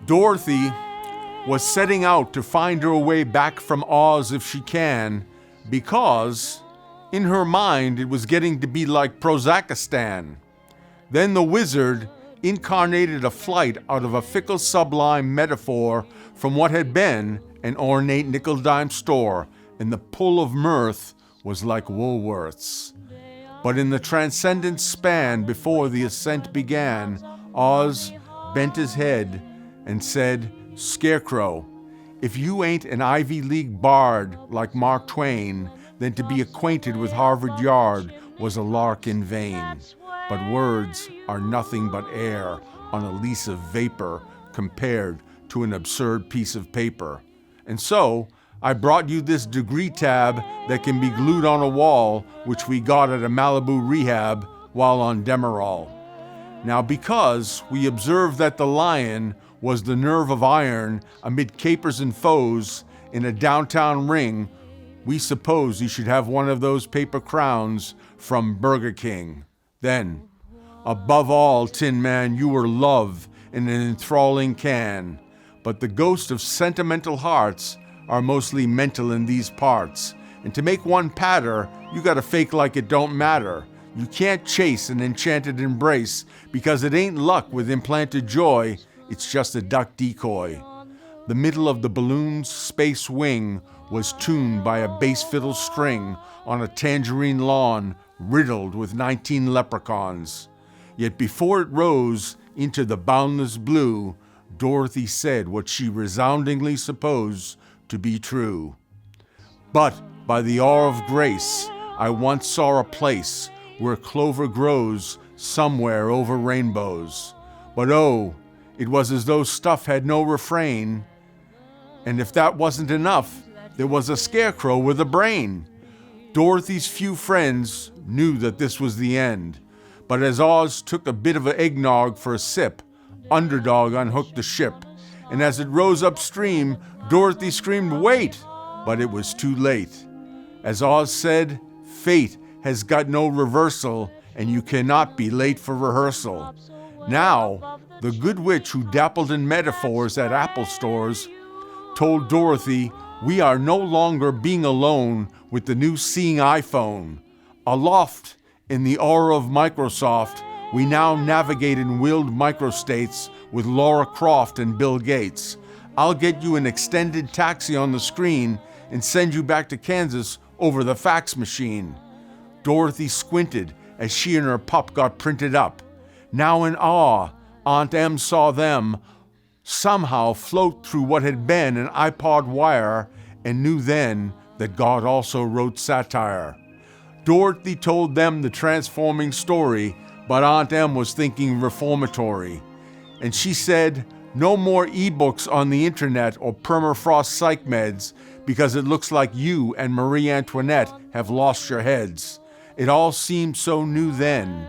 Dorothy was setting out to find her way back from Oz if she can, because in her mind it was getting to be like Prozakistan. Then the wizard incarnated a flight out of a fickle sublime metaphor from what had been an ornate nickel-dime store, and the pull of mirth was like Woolworths. But in the transcendent span before the ascent began, Oz bent his head and said, "Scarecrow, if you ain't an Ivy League bard like Mark Twain, then to be acquainted with Harvard Yard was a lark in vain. But words are nothing but air on a lease of vapor compared to an absurd piece of paper. And so, I brought you this degree tab that can be glued on a wall, which we got at a Malibu rehab while on Demerol. Now because we observed that the lion was the nerve of iron amid capers and foes in a downtown ring, we suppose you should have one of those paper crowns from Burger King. Then, above all, Tin Man, you were love in an enthralling can, but the ghost of sentimental hearts are mostly mental in these parts, and to make one patter, you gotta fake like it don't matter. You can't chase an enchanted embrace because it ain't luck with implanted joy, it's just a duck decoy. The middle of the balloon's space wing was tuned by a bass fiddle string on a tangerine lawn riddled with 19 leprechauns. Yet before it rose into the boundless blue, Dorothy said what she resoundingly supposed to be true. But by the hour of grace, I once saw a place where clover grows somewhere over rainbows. But oh, it was as though stuff had no refrain. And if that wasn't enough, there was a scarecrow with a brain. Dorothy's few friends knew that this was the end. But as Oz took a bit of eggnog for a sip, Underdog unhooked the ship. And as it rose upstream, Dorothy screamed, "Wait!" But it was too late. As Oz said, fate has got no reversal, and you cannot be late for rehearsal. Now, the good witch who dappled in metaphors at Apple stores told Dorothy, we are no longer being alone with the new seeing iPhone. Aloft in the aura of Microsoft, we now navigate in willed microstates with Laura Croft and Bill Gates. I'll get you an extended taxi on the screen and send you back to Kansas over the fax machine. Dorothy squinted as she and her pup got printed up. Now in awe, Aunt Em saw them somehow float through what had been an iPod wire and knew then that God also wrote satire. Dorothy told them the transforming story, but Aunt Em was thinking reformatory. And she said, no more ebooks on the internet or permafrost psych meds because it looks like you and Marie Antoinette have lost your heads. It all seemed so new then,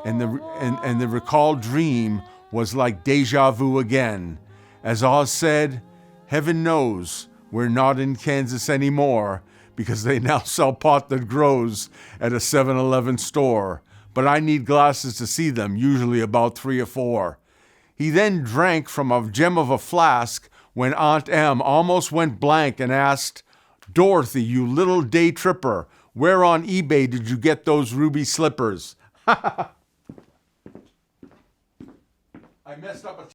and the recalled dream was like deja vu again. As Oz said, heaven knows we're not in Kansas anymore because they now sell pot that grows at a 7-Eleven store. But I need glasses to see them, usually about 3 or 4. He then drank from a gem of a flask when Aunt Em almost went blank and asked, Dorothy, you little day tripper, where on eBay did you get those ruby slippers? I messed up a